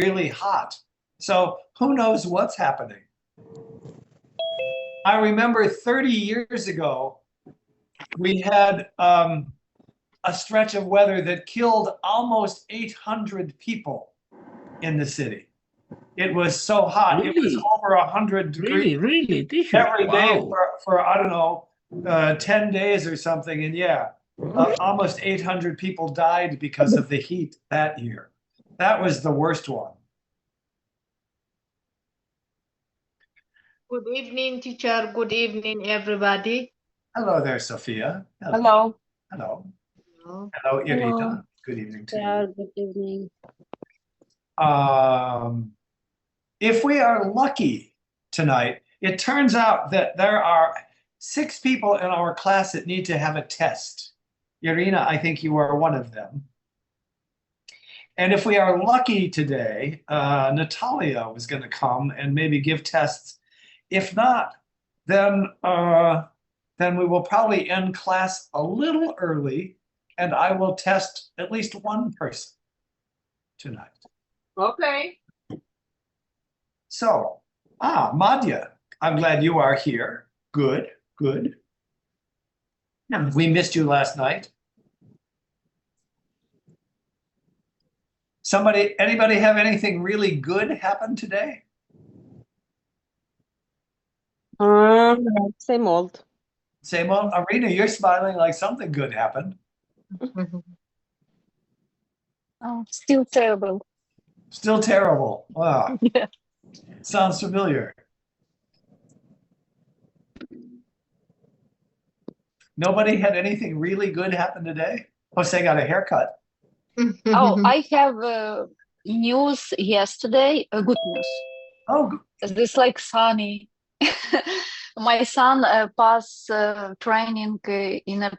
really hot. So who knows what's happening? I remember 30 years ago, we had a stretch of weather that killed almost 800 people in the city. It was so hot. It was over 100 degrees Really, every day wow. for I don't know, 10 days or something. And yeah, almost 800 people died because of the heat that year. That was the worst one. Good evening, teacher. Good evening, everybody. Hello there, Sophia. Hello. Hello. Hello. Hello, Irina. Hello. Good evening to Yeah, you. good evening. If we are lucky tonight, it turns out that there are 6 people in our class that need to have a test. Irina, I think you are one of them. And if we are lucky today, Natalia was going to come and maybe give tests. If not, then we will probably end class a little early, and I will test at least one person tonight. Okay. So, Madhya, I'm glad you are here. Good, good. We missed you last night. Anybody have anything really good happen today? Same old. Same old. Irina, you're smiling like something good happened. Oh, still terrible. Still terrible. Wow. Yeah. Sounds familiar. Nobody had anything really good happen today? Jose got a haircut. Oh, I have news yesterday, good news. Oh, This like sunny. My son passed training in a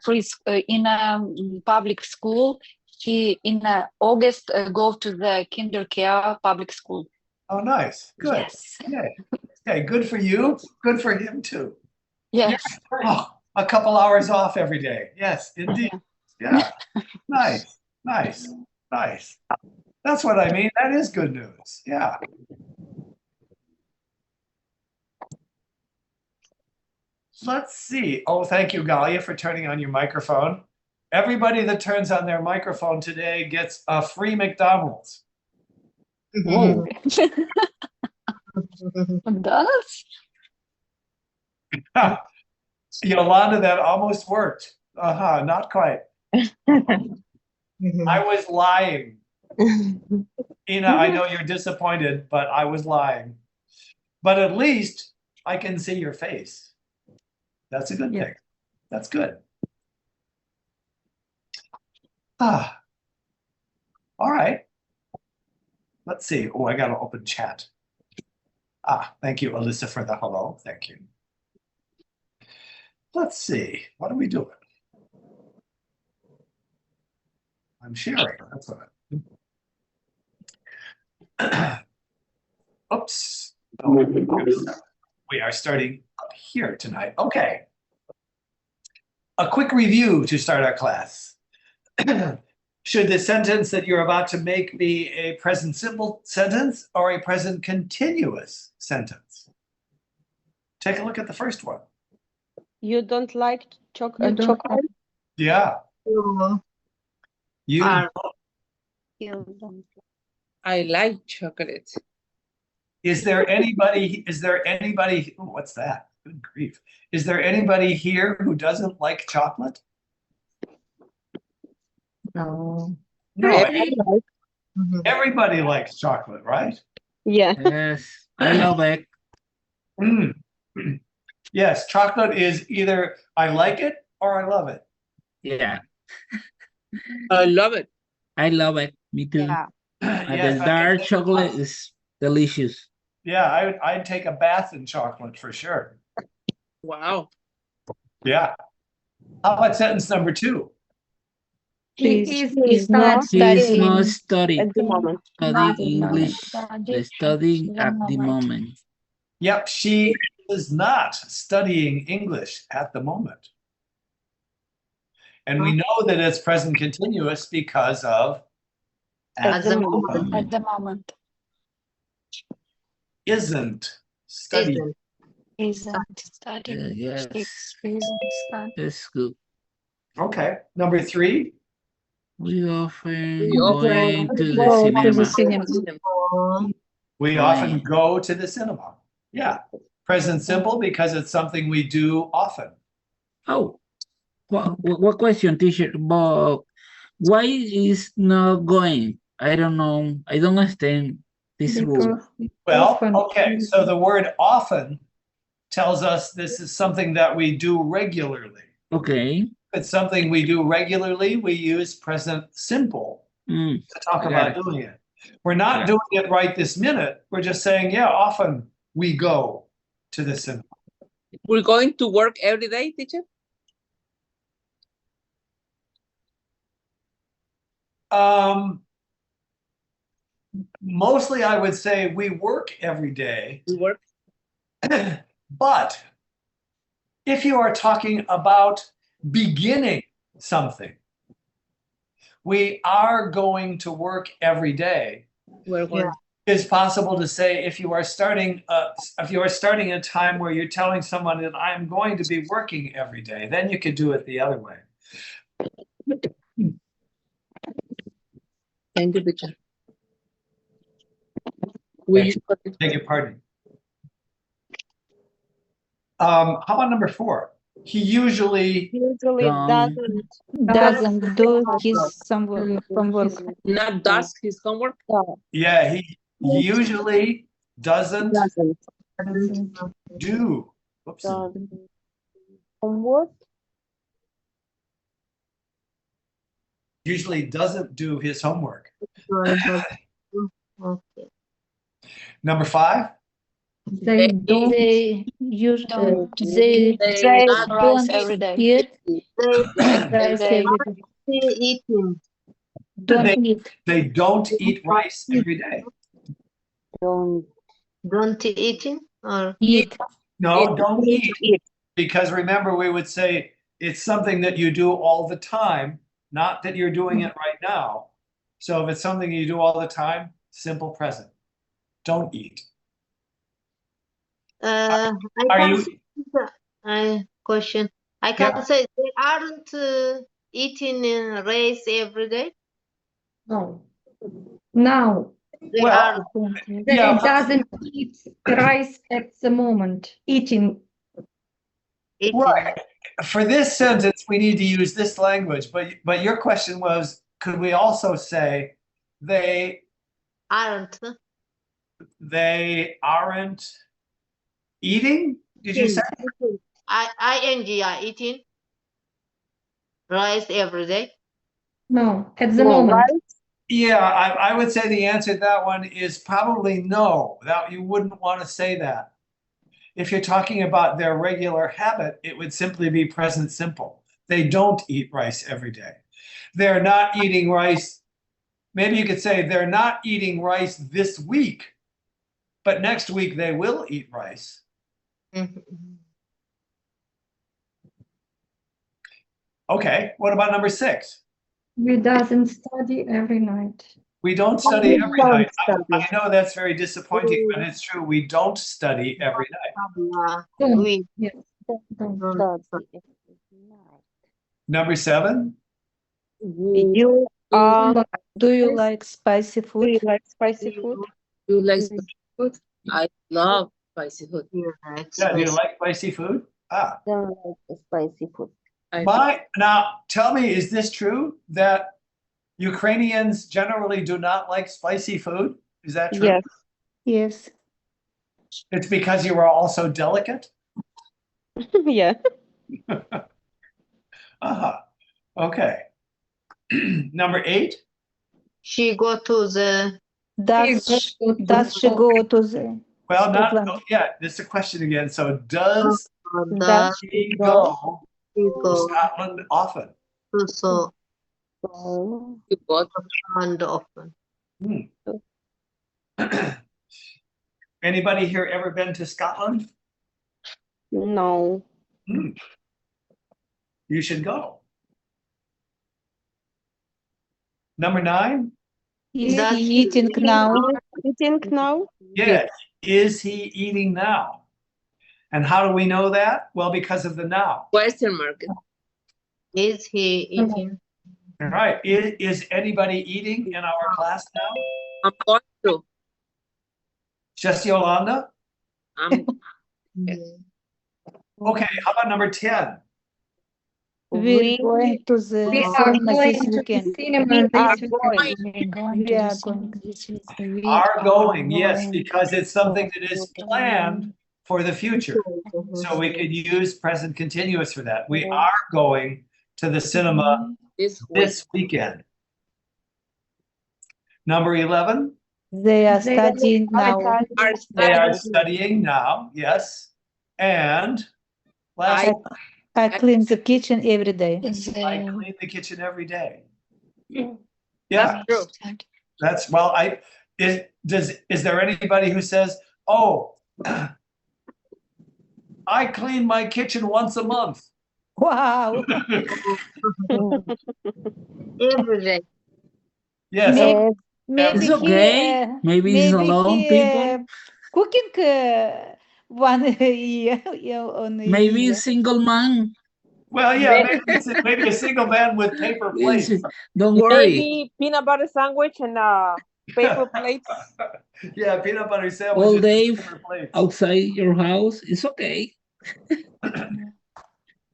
public school. He in August go to the kinder care public school. oh, nice. Good. Yes. Okay. Okay, good for you. Good for him too. Yes. Oh, a couple hours off every day. Yes, indeed. Yeah. Nice, nice, nice. That's what I mean. That is good news. Yeah. Let's see. Oh, thank you, Galia, for turning on your microphone. Everybody that turns on their microphone today gets a free McDonald's. Whoa. McDonald's? Yolanda, that almost worked. Not quite. I was lying. Ina, I know you're disappointed, but I was lying. But at least I can see your face. That's a good thing. That's good. All right. Let's see. Oh, I got to open chat. Thank you, Alyssa, for the hello. Thank you. Let's see. What are we doing? I'm sharing. That's what Oops. We are starting up here tonight. Okay. A quick review to start our class. Should the sentence that you're about to make be a present simple sentence or a present continuous sentence? Take a look at the first one. You don't like chocolate? Yeah. You. I like chocolate. Is there anybody, oh, what's that? Good grief. Is there anybody here who doesn't like chocolate? No. No, everybody likes chocolate, right? Yeah. Yes, I love it. Mm. Yes, chocolate is either I like it or I love it. Yeah, I love it. I love it. Me too. Yeah. Yes, The dark chocolate is delicious. yeah, I'd take a bath in chocolate for sure. Wow. Yeah. How about sentence number 2? He is not He is studying not studying at the moment. English, studying at the moment. Yep, she is not studying English at the moment. And we know that it's present continuous because of At the moment. At the moment. isn't studying. Isn't. Isn't studying. yes, Isn't studying. that's good. Okay. Number 3. We often We often going to the go to the cinema. cinema. We Right. often go to the cinema. Yeah. Present simple because it's something we do often. Oh, what question, teacher? But why is not going? I don't know. I don't understand this rule. Well, okay. So the word often tells us this is something that we do regularly. Okay. If it's something we do regularly, we use present simple Mm, to talk I got about it. doing it. We're not Yeah. doing it right this minute. We're just saying, yeah, often we go to the cinema. We're going to work every day, teacher? Mostly I would say we work every day, We work. but if you are talking about beginning something, we are going to work every day. We're going. It's possible to say if you are starting a time where you're telling someone that I'm going to be working every day, then you could do it the other way. Thank you, teacher. We Beg your pardon. How about number 4? He usually Don't- Doesn't do his some work. not does his homework. yeah, he usually doesn't do. Oops. Usually doesn't do his homework. Okay. Number 5. They usually they not don't every day. They Rice every day. eating. Don't They- eat. They don't eat rice every day. Don't eating or Eat. No, don't eat. Because remember, we would say it's something that you do all the time, not that you're doing it right now. So if it's something you do all the time, simple present. Don't eat. I Are can you? say, question. I can say they aren't eating rice every day. No. Now, They Well, are. they Yeah, but- doesn't eat rice at the moment. Eating. Eating. Right. For this sentence, we need to use this language. But your question was, could we also say they Aren't. aren't eating? Did you say? ing are eating rice every day. No, at the moment. Yeah, I would say the answer to that one is probably no. That you wouldn't want to say that. If you're talking about their regular habit, it would simply be present simple. They don't eat rice every day. They're not eating rice. Maybe you could say they're not eating rice this week, but next week they will eat rice. Mhm. Okay, what about number 6? We doesn't study every night. We don't study every don't night. study. I know that's very disappointing, but it's true. We don't study every night. Don't. We Yes. don't study. Number 7? You Do you like spicy food? You like spicy food? I love spicy food. Yeah, do you like spicy food? Ah. Spicy food. Now, tell me, is this true that Ukrainians generally do not like spicy food? Is that true? Yes. Yes. It's because you are also delicate? Yeah. Okay. Number 8? She go to the Does she go to the Well, not Scotland. yet. This is a question again. So does the she go she to go Scotland often? to so You got and often. Anybody here ever been to Scotland? No. You should go. Number 9? Is Does he eating now? Eating now? Yeah, is he eating now? And how do we know that? Well, because of the now. Question mark. Is he eating? All right. Is anybody eating in our class now? I'm going to. Just Yolanda? I'm Okay, how about number 10? We're going to the We are cinema going this to the weekend. cinema this weekend. We're going We to are the cinema this week. We Are going, yes, going. because it's something that is planned for the future. So we could use present continuous for that. We are going to the cinema this week. this weekend. Number 11, They are studying now. Are they are studying. studying now, yes. And last, I clean the kitchen every day. I clean the kitchen every day. Yeah, That's true. that's, well, is there anybody who says, oh, I clean my kitchen once a month? Wow. Every day. Yes. Maybe It's okay. Maybe it's alone, people. Cooking 1 year on a Maybe year. single man. Well, yeah, maybe a single man with paper plates. Don't worry. Maybe peanut butter sandwich and paper plates. Yeah, peanut butter sandwich. All and day paper plates. outside your house, it's okay.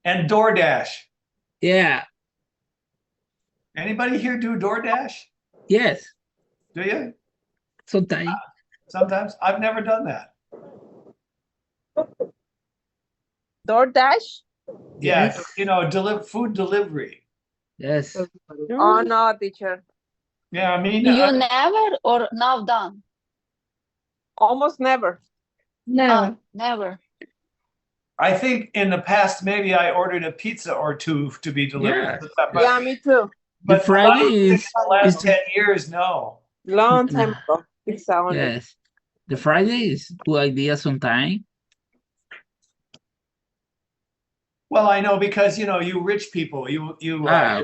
And DoorDash. Yeah. Anybody here do DoorDash? Yes. Do you? Sometimes. Sometimes. I've never done that. DoorDash? Yeah, Yes. you know, food delivery. Yes. Oh no, teacher. Yeah, I mean, You never or now done? Almost never. No. Never. I think in the past maybe I ordered a pizza or two to be delivered. Yeah. But, Yeah, me too. The but Friday is the last is 10 years, no. Long time ago. Pizza only. yes. The Friday is good idea sometimes. Well, I know because you know you rich people, you Ah.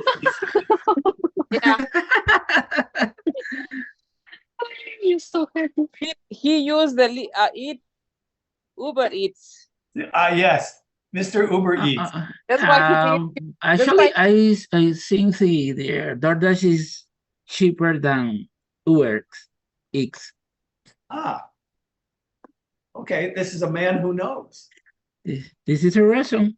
You're so happy. He used the Uber Eats. yes, Mr. Uber Eats. That's why Actually, I think the DoorDash is cheaper than Uber Eats. Ah. Okay, this is a man who knows. This is a reason.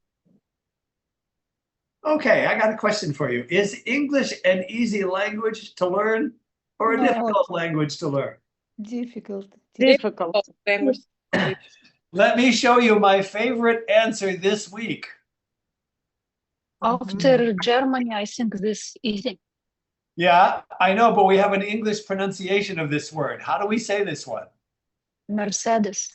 Okay, I got a question for you. Is English an easy language to learn or a No. difficult language to learn? Difficult. difficult language. Let me show you my favorite answer this week. After Germany, I think this easy. Yeah, I know, but we have an English pronunciation of this word. How do we say this one? Mercedes.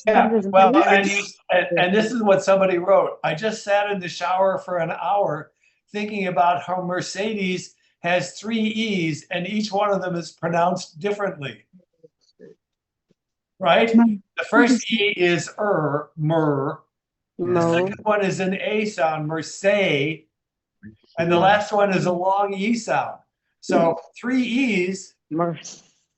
Yeah, well, and this is what somebody wrote. I just sat in the shower for an hour thinking about how Mercedes has 3 E's and each one of them is pronounced differently. Right? The first E is mer. The No. second one is an A sound, merce. And the last one is a long E sound. So 3 E's,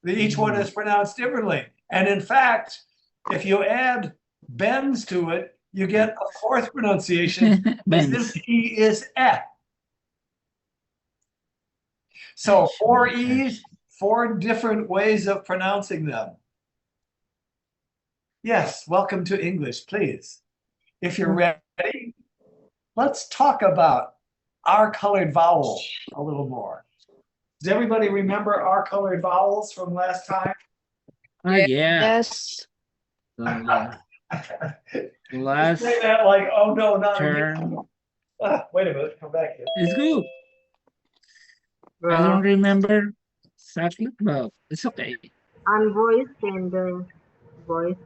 each one is pronounced differently. And in fact, if you add Benz to it, you get a 4th pronunciation. This E is E. So 4 E's, 4 different ways of pronouncing them. Yes, welcome to English, please. If you're ready, let's talk about our colored vowels a little more. Does everybody remember our colored vowels from last time? Yeah. Yes. Last Say that like, oh no, not again. term. Wait a minute, come back here. It's good. I don't remember exactly, but it's okay. Unvoiced and voiced.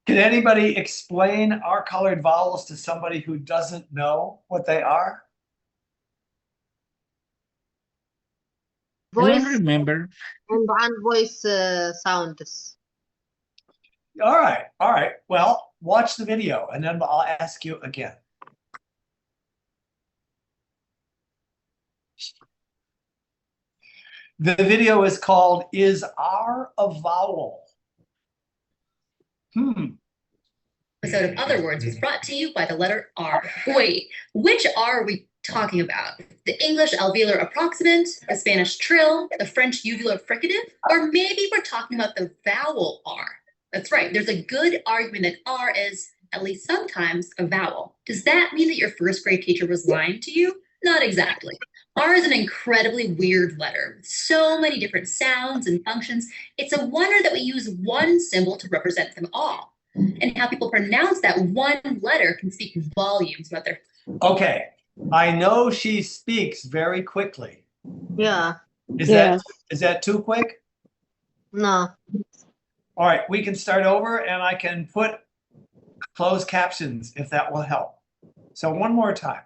Can anybody explain our colored vowels to somebody who doesn't know what they are? I don't Voice remember. and unvoiced sounds. All right. Well, watch the video and then I'll ask you again. The video is called, Is R a Vowel? Episode of Other Words was brought to you by the letter R. Wait, which R are we talking about? The English alveolar approximant, the Spanish trill, the French uvular fricative, or maybe we're talking about the vowel R. That's right, there's a good argument that R is, at least sometimes, a vowel. Does that mean that your first grade teacher was lying to you? Not exactly. R is an incredibly weird letter with so many different sounds and functions. It's a wonder that we use one symbol to represent them all. And how people pronounce that one letter can speak volumes about their... Okay, I know she speaks very quickly. Yeah. Is Yes. that too quick? No. All right, we can start over and I can put closed captions if that will help. So one more time.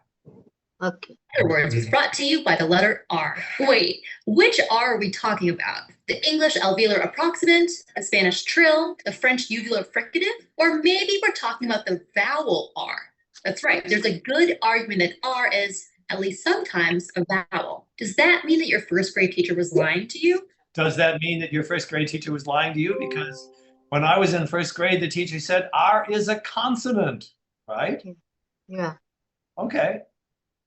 Okay. Other Words was brought to you by the letter R. Wait, which R are we talking about? The English alveolar approximant, the Spanish trill, the French uvular fricative, or maybe we're talking about the vowel R. That's right, there's a good argument that R is, at least sometimes, a vowel. Does that mean that your first grade teacher was lying to you? Does that mean that your first grade teacher was lying to you? Because when I was in first grade, the teacher said R is a consonant, right? Yeah. Okay.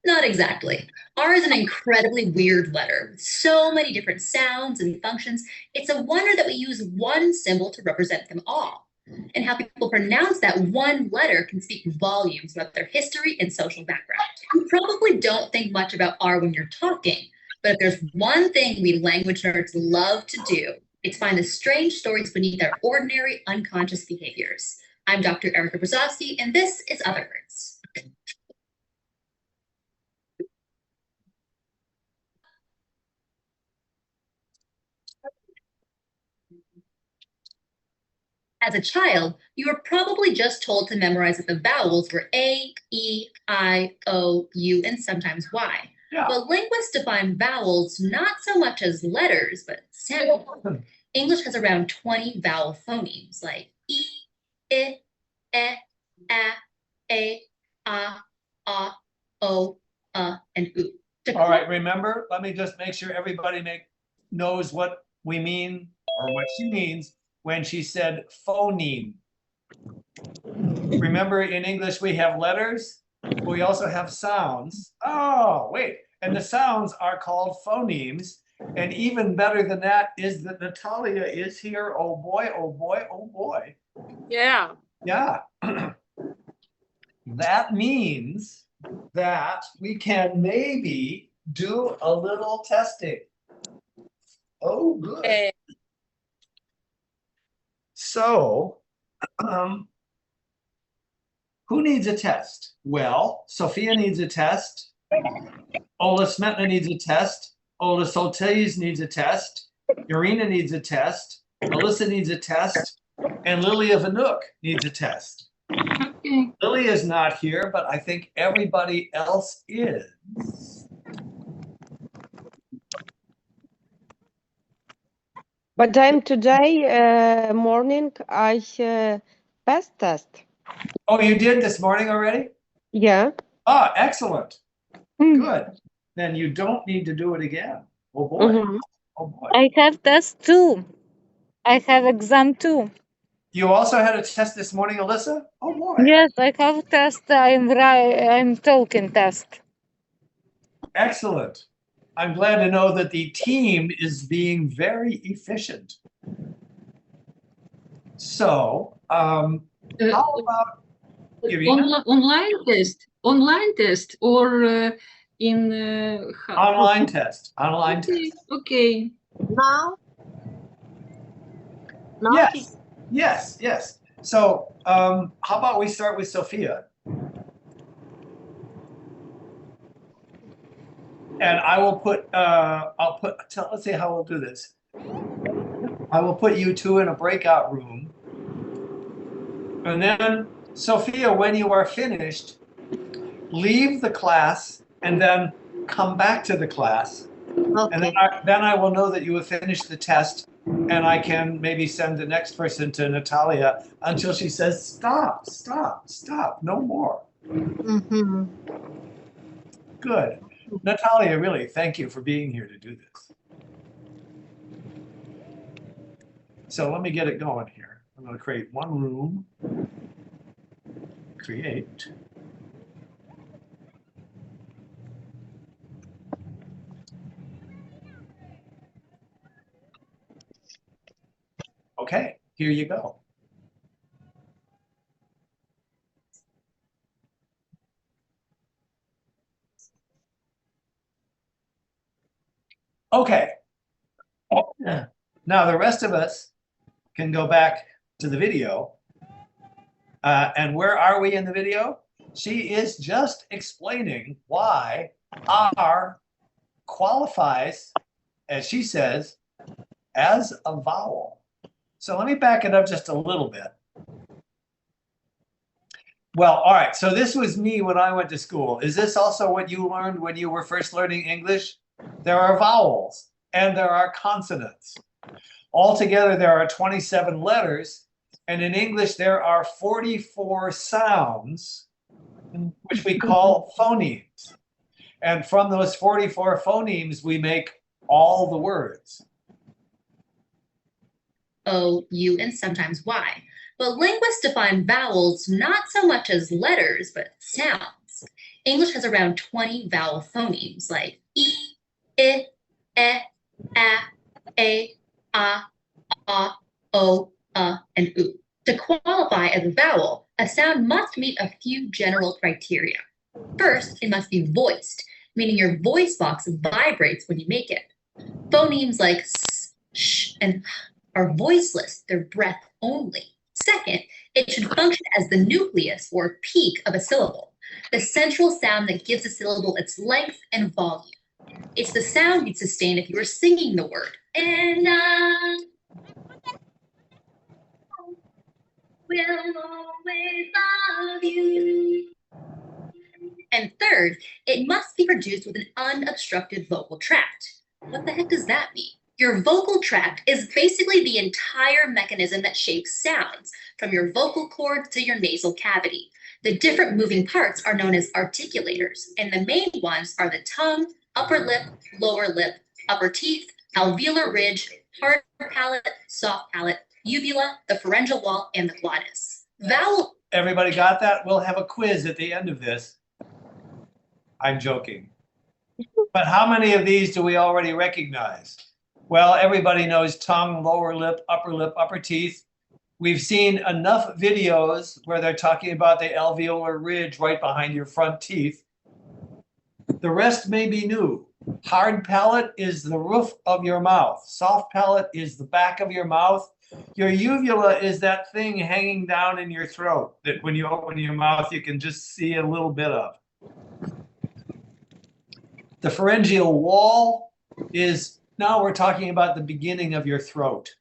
Not exactly. R is an incredibly weird letter with so many different sounds and functions. It's a wonder that we use one symbol to represent them all. And how people pronounce that one letter can speak volumes about their history and social background. You probably don't think much about R when you're talking, but if there's one thing we language nerds love to do, it's find the strange stories beneath our ordinary unconscious behaviors. I'm Dr. Erica Brzozowski, and this is Other Words. As a child, you were probably just told to memorize that the vowels were A, E, I, O, U, and sometimes Y. Yeah. But linguists define vowels not so much as letters, but sounds. English has around 20 vowel phonemes like E, I, A, O, and U. All right, remember, let me just make sure everybody knows what we mean or what she means when she said phoneme. Remember, in English, we have letters, but we also have sounds. Oh, wait, and the sounds are called phonemes. And even better than that is that Natalia is here. Oh boy, oh boy, oh boy. Yeah. Yeah. That means that we can maybe do a little testing. Oh, good. Okay. So, who needs a test? Well, Sophia needs a test. Ola Smetna needs a test. Ola Soltes needs a test. Irina needs a test. Alyssa needs a test. And Lilia Vanook needs a test. Okay. Lily is not here, but I think everybody else is. But then today morning I passed test. Oh, you did this morning already? Yeah. Ah, excellent. Mm. Good. Then you don't need to do it again. Oh boy. Mhm. Oh boy. I have test too. I have exam too. You also had a test this morning, Alyssa? Oh boy. Yes, I have test. I'm talking test. Excellent. I'm glad to know that the team is being very efficient. So, how about Irina? Online test or in Online test. Online Okay, test. okay. Now? Now? Yes. Yes. Yes. So, how about we start with Sophia? And I will put, let's see how we'll do this. I will put you two in a breakout room. And then, Sophia, when you are finished, leave the class and then come back to the class. Okay. And then I will know that you have finished the test, and I can maybe send the next person to Natalia until she says, stop, stop, stop, no more. Mm-hmm. Good. Natalia, really, thank you for being here to do this. So let me get it going here. I'm going to create one room. Create. Okay, here you go. Okay. Now the rest of us can go back to the video. And where are we in the video? She is just explaining why R qualifies, as she says, as a vowel. So let me back it up just a little bit. Well, all right, so this was me when I went to school. Is this also what you learned when you were first learning English? There are vowels and there are consonants. Altogether, there are 27 letters, and in English, there are 44 sounds, which we call phonemes. And from those 44 phonemes, we make all the words. O, U, and sometimes Y. But linguists define vowels not so much as letters, but sounds. English has around 20 vowel phonemes like E, I, E, A, O, and U. To qualify as a vowel, a sound must meet a few general criteria. First, it must be voiced, meaning your voice box vibrates when you make it. Phonemes like S, Sh, and H are voiceless, they're breath only. Second, it should function as the nucleus or peak of a syllable, the central sound that gives a syllable its length and volume. It's the sound you'd sustain if you were singing the word. And I will always love you. And third, it must be produced with an unobstructed vocal tract. What the heck does that mean? Your vocal tract is basically the entire mechanism that shapes sounds, from your vocal cord to your nasal cavity. The different moving parts are known as articulators, and the main ones are the tongue, upper lip, lower lip, upper teeth, alveolar ridge, hard palate, soft palate, uvula, the pharyngeal wall, and the glottis. Vowel. Everybody got that? We'll have a quiz at the end of this. I'm joking. But how many of these do we already recognize? Well, everybody knows tongue, lower lip, upper teeth. We've seen enough videos where they're talking about the alveolar ridge right behind your front teeth. The rest may be new. Hard palate is the roof of your mouth. Soft palate is the back of your mouth. Your uvula is that thing hanging down in your throat that when you open your mouth, you can just see a little bit of. The pharyngeal wall is, now we're talking about the beginning of your throat.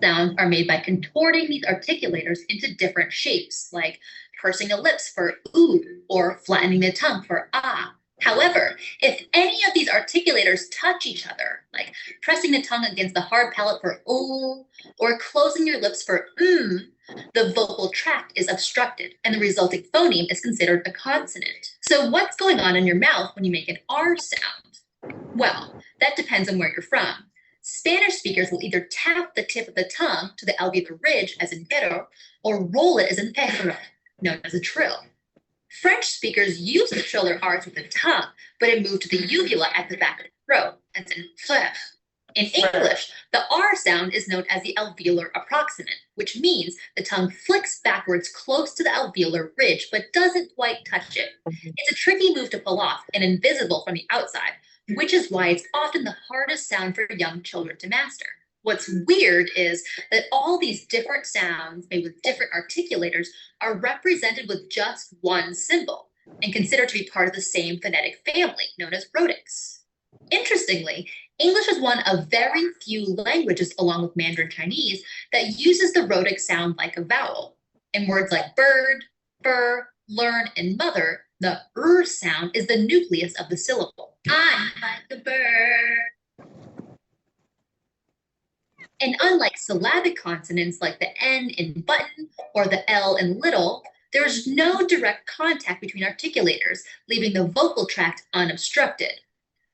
Sounds are made by contorting these articulators into different shapes, like pursing the lips for oo or flattening the tongue for ah. However, if any of these articulators touch each other, like pressing the tongue against the hard palate for oo or closing your lips for the vocal tract is obstructed and the resulting phoneme is considered a consonant. So what's going on in your mouth when you make an R sound? Well, that depends on where you're from. Spanish speakers will either tap the tip of the tongue to the alveolar ridge as in pero, or roll it as in perro, known as a trill. French speakers used to trill their R's with the tongue, but it moved to the uvula at the back of the throat, as in frère. In English, the R sound is known as the alveolar approximant, which means the tongue flicks backwards close to the alveolar ridge, but doesn't quite touch it. It's a tricky move to pull off and invisible from the outside, which is why it's often the hardest sound for young children to master. What's weird is that all these different sounds made with different articulators are represented with just one symbol and considered to be part of the same phonetic family known as rhotics. Interestingly, English is one of very few languages, along with Mandarin Chinese, that uses the rhotic sound like a vowel. In words like bird, fur, learn, and mother, the sound is the nucleus of the syllable. I'm like a bird. And unlike syllabic consonants like the N in button or the L in little, there's no direct contact between articulators, leaving the vocal tract unobstructed.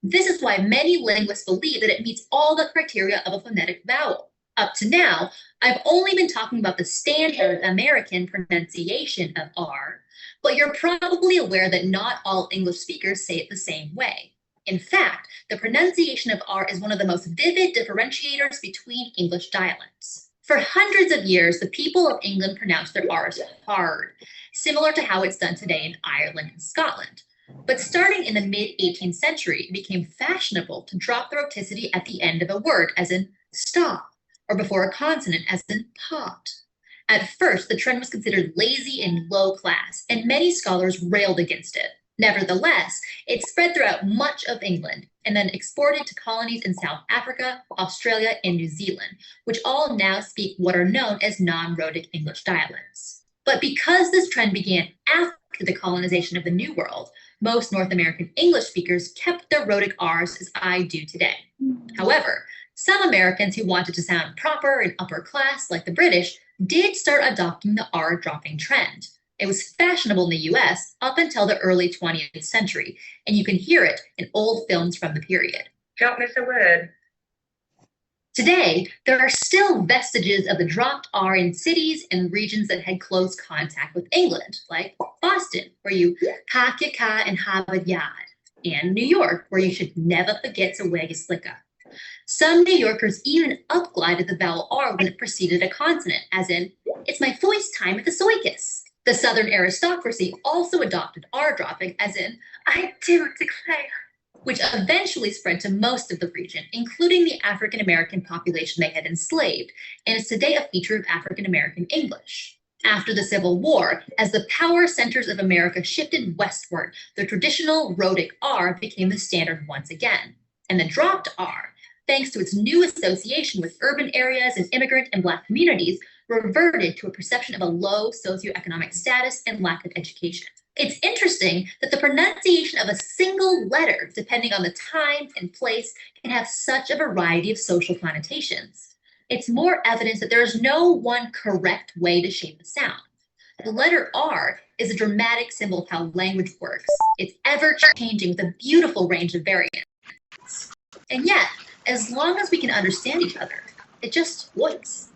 This is why many linguists believe that it meets all the criteria of a phonetic vowel. Up to now, I've only been talking about the standard American pronunciation of R, but you're probably aware that not all English speakers say it the same way. In fact, the pronunciation of R is one of the most vivid differentiators between English dialects. For hundreds of years, the people of England pronounced their R's hard, similar to how it's done today in Ireland and Scotland. But starting in the mid-18th century, it became fashionable to drop the rhoticity at the end of a word, as in stop, or before a consonant, as in pot. At first, the trend was considered lazy and low class, and many scholars railed against it. Nevertheless, it spread throughout much of England and then exported to colonies in South Africa, Australia, and New Zealand, which all now speak what are known as non-rhotic English dialects. But because this trend began after the colonization of the New World, most North American English speakers kept their rhotic R's as I do today. However, some Americans who wanted to sound proper and upper class like the British did start adopting the R dropping trend. It was fashionable in the US up until the early 20th century, and you can hear it in old films from the period. Don't miss a word. Today, there are still vestiges of the dropped R in cities and regions that had close contact with England, like Boston, where you hack your car and Harvard Yard, and New York, where you should never forget to wear your slicker. Some New Yorkers even upglided the vowel R when it preceded a consonant, as in, it's my first time at the circus. The Southern aristocracy also adopted R dropping, as in, I do declare, which eventually spread to most of the region, including the African American population they had enslaved, and is today a feature of African American English. After the Civil War, as the power centers of America shifted westward, the traditional rhotic R became the standard once again. And the dropped R, thanks to its new association with urban areas and immigrant and Black communities, reverted to a perception of a low socioeconomic status and lack of education. It's interesting that the pronunciation of a single letter, depending on the time and place, can have such a variety of social connotations. It's more evidence that there is no one correct way to shape a sound. The letter R is a dramatic symbol of how language works. It's ever-changing with a beautiful range of variants. And yet, as long as we can understand each other, it just works.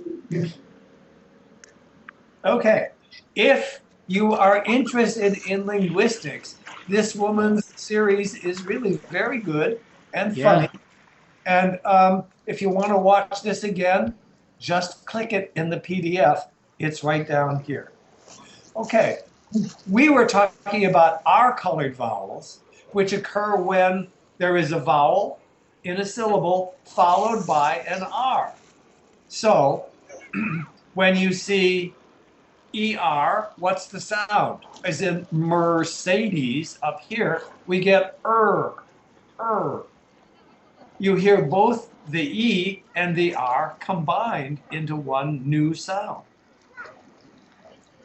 Okay, if you are interested in linguistics, this woman's series is really very good and funny. And if you want to watch this again, just click it in the PDF. It's right down here. Okay, we were talking about R-colored vowels, which occur when there is a vowel in a syllable followed by an R. So when you see ER, what's the sound? As in Mercedes up here, we get You hear both the E and the R combined into one new sound.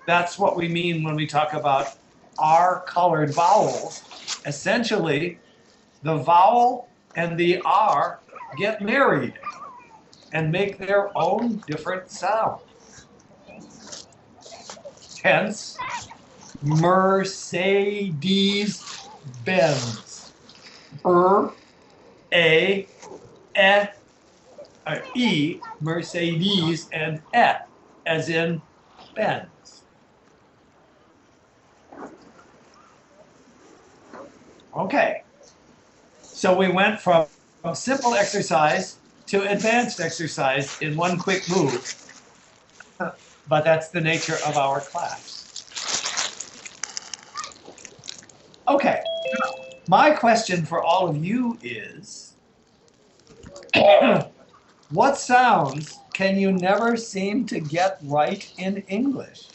That's what we mean when we talk about R-colored vowels. Essentially, the vowel and the R get married and make their own different sound. Hence, Mercedes-Benz. E, Mercedes, and as in Benz. Okay, so we went from simple exercise to advanced exercise in one quick move. But that's the nature of our class. Okay, my question for all of you is, what sounds can you never seem to get right in English?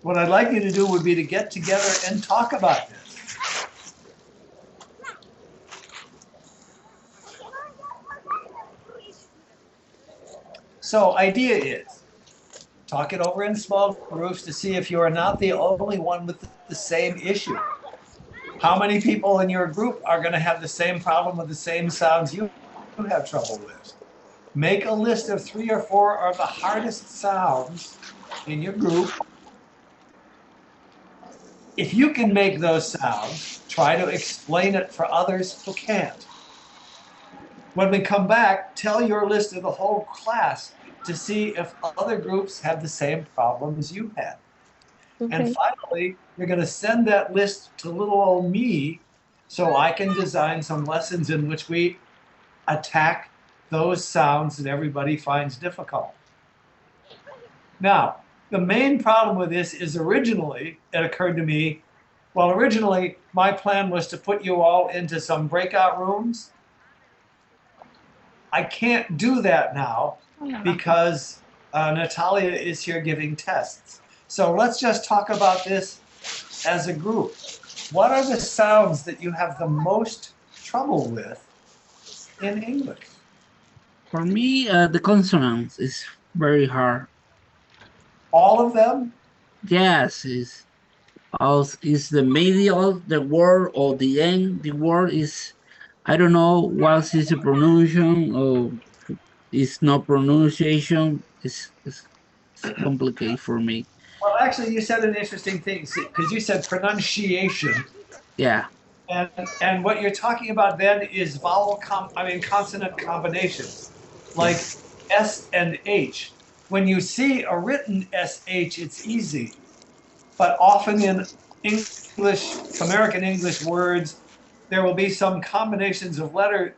What I'd like you to do would be to get together and talk about this. So idea is, talk it over in small groups to see if you are not the only one with the same issue. How many people in your group are going to have the same problem with the same sounds you have trouble with? Make a list of 3 or 4 of the hardest sounds in your group if you can make those sounds, try to explain it for others who can't. When we come back, tell your list of the whole class to see if other groups have the same problems you had. And Okay. finally, you're going to send that list to little old me so I can design some lessons in which we attack those sounds that everybody finds difficult. Now, the main problem with this is originally, it occurred to me, well, originally my plan was to put you all into some breakout rooms. I can't do that now because Natalia is here giving tests. So let's just talk about this as a group. What are the sounds that you have the most trouble with in English? For me, the consonants is very hard. All of them? Yes, is the middle the word or the end the word is, I don't know what is the pronunciation or it's not pronunciation. It's complicated for me. Well, actually, you said an interesting thing because you said pronunciation. Yeah. And what you're talking about then is consonant combinations, like S and H. When you see a written SH, it's easy. But often in English, American English words, there will be some combinations of letters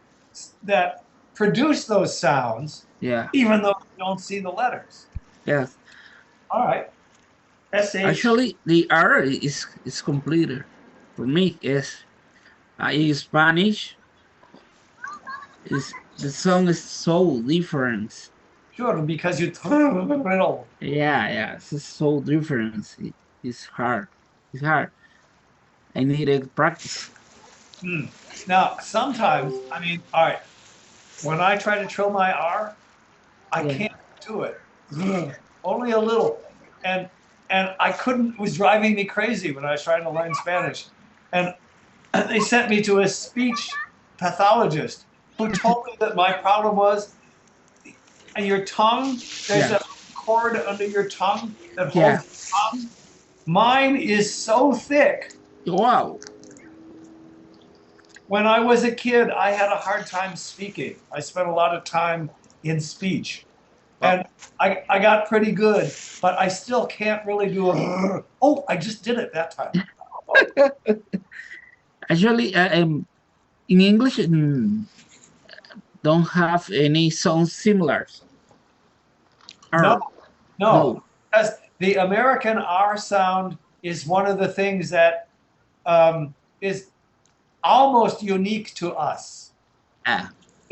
that produce those sounds, Yeah. even though you don't see the letters. Yes. All right. SH. Actually, the R is completed for me. Yes. In Spanish, is the song is so different. Sure, because you. Yeah, it's so different. It's hard. It's hard. I need to practice. Now, sometimes, all right, when I try to trill my R, I can't do it. Only a little. And I couldn't, it was driving me crazy when I was trying to learn Spanish. And they sent me to a speech pathologist who told me that my problem was your tongue, there's a cord under your tongue that holds your tongue. Mine is so thick. Wow. When I was a kid, I had a hard time speaking. I spent a lot of time in speech. And I got pretty good, but I still can't really do a, oh, I just did it that time. Actually, in English, don't have any sounds similar. No. Because the American R sound is one of the things that is almost unique to us.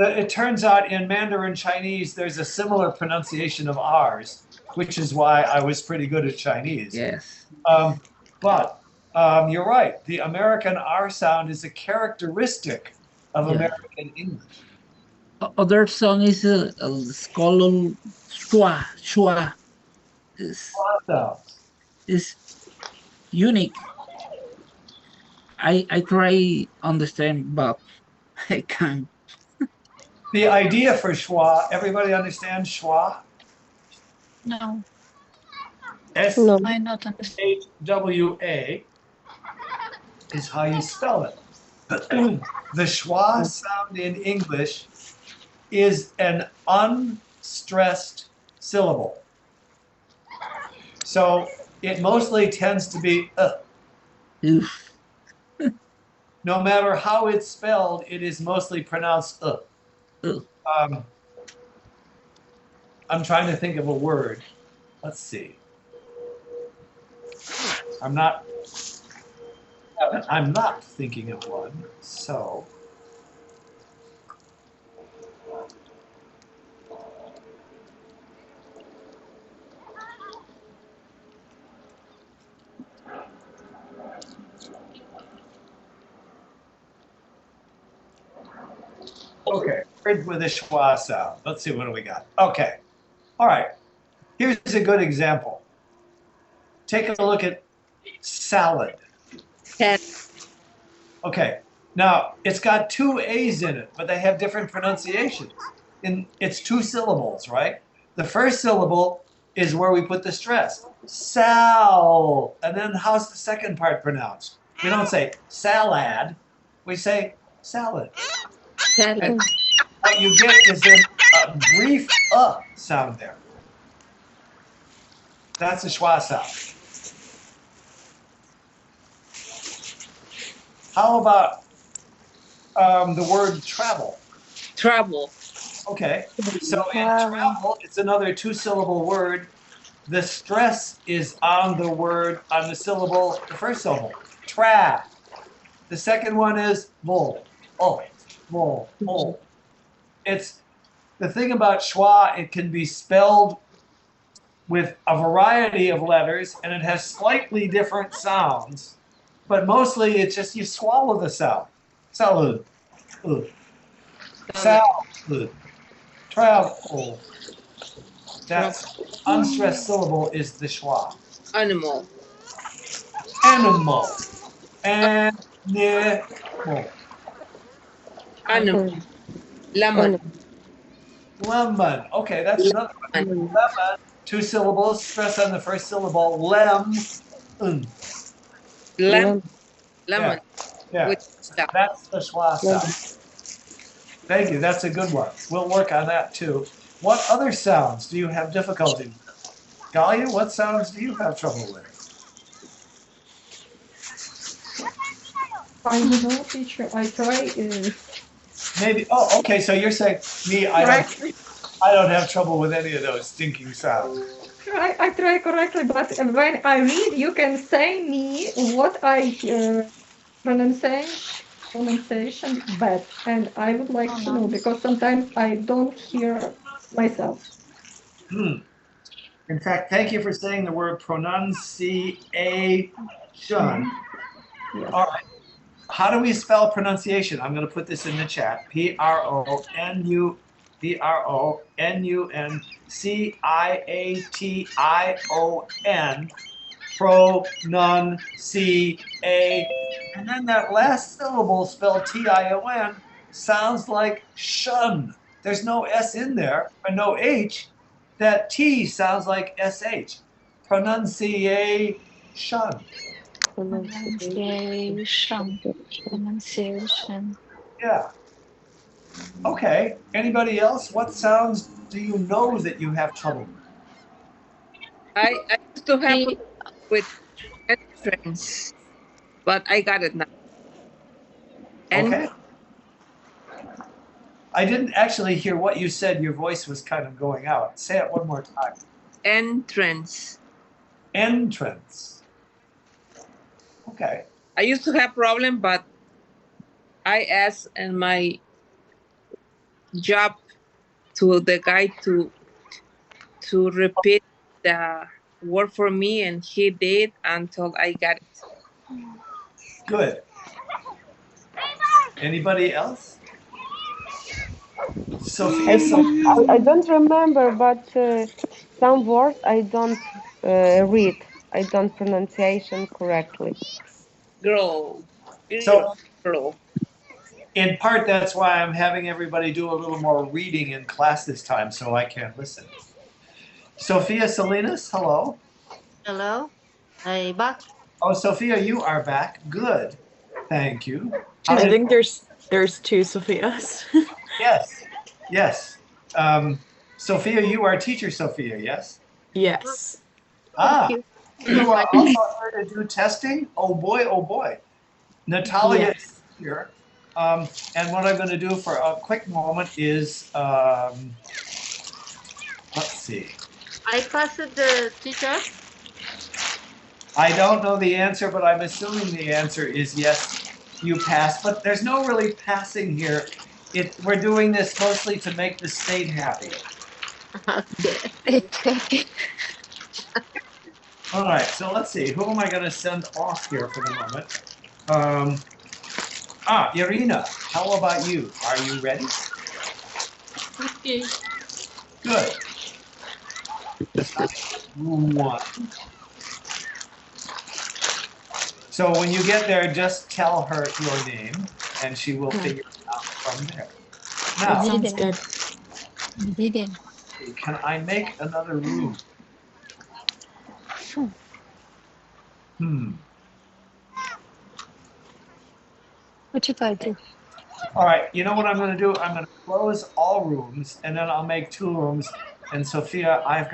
It turns out in Mandarin Chinese, there's a similar pronunciation of R's, which is why I was pretty good at Chinese. Yes. But you're right. The American R sound is a characteristic of American English. Other song is called schwa. Schwa. Is unique. I try understand, but I can't. The idea for schwa, everybody understand schwa? No. S-H-W-A I not understand. is how you spell it. The schwa sound in English is an unstressed syllable. So it mostly tends to be no matter how it's spelled, it is mostly pronounced I'm trying to think of a word. Let's see. I'm not thinking of one, so. Okay, with a schwa sound. Let's see, what do we got? Okay, all right. Here's a good example. Take a look at salad. Okay, now it's got two A's in it, but they have different pronunciations. It's two syllables, right? The first syllable is where we put the stress. Sal. And then how's the second part pronounced? We don't say salad. We say salad. And what you get is a brief sound there. That's a schwa sound. How about the word travel? Travel. Okay, so in travel, it's another two-syllable word. The stress is on the word, on the syllable, the first syllable, tra. The second one is vol, vol. It's the thing about schwa, it can be spelled with a variety of letters and it has slightly different sounds, but mostly it's just you swallow the sound. Salud. Salud. Travel. That unstressed syllable is the schwa. Animal. Animal. Animal. Animal. Lemon. Lemon. Okay, that's another one. Lemon. Two syllables. Stress on the first syllable. Lemon. Lemon. Yeah. That's the schwa sound. Thank you. That's a good one. We'll work on that too. What other sounds do you have difficulty with? Galia, what sounds do you have trouble with? I don't know, teacher. I try. Maybe. Oh, okay. So you're saying me? I don't have trouble with any of those stinking sounds. I try correctly, but when I read, you can say me what I pronunciation bad, and I would like to know because sometimes I don't hear myself. In fact, thank you for saying the word pronunciation. Yes. All right. How do we spell pronunciation? I'm going to put this in the chat. Pronunciation. Pronunciation. And then that last syllable spelled Tion sounds like shun. There's no S in there or no H. That T sounds like SH. Pronunciation. Pronunciation. Yeah. Okay. Anybody else? What sounds do you know that you have trouble with? I used to have with entrance, but I got it now. Okay. I didn't actually hear what you said. Your voice was kind of going out. Say it one more time. Entrance. Entrance. Okay. I used to have problem, but I asked in my job to the guy to repeat the word for me, and he did until I got it. Good. Anybody else? Sophia, I don't remember, but some words I don't read. I don't pronunciation correctly. Grow. So, grow. In part, that's why I'm having everybody do a little more reading in class this time so I can listen. Sophia Salinas, hello. Hello. I back. Oh, Sophia, you are back. Good. Thank you. I think there's two Sophias. Yes. Sophia, you are teacher Sophia, yes? Yes. You are also here to do testing? Oh boy. Natalia is here. And what I'm going to do for a quick moment is, let's see. I passed the teacher. I don't know the answer, but I'm assuming the answer is yes, you passed. But there's no really passing here. We're doing this mostly to make the state happy. All right, so let's see. Who am I going to send off here for the moment? Irina, how about you? Are you ready? Okay. Good. One. So when you get there, just tell her your name, and she will figure it out from there. Now, Sounds good. can I make another room? Почитайте. All right, you know what I'm going to do? I'm going to close all rooms, and then I'll make 2 rooms. And Sophia, I've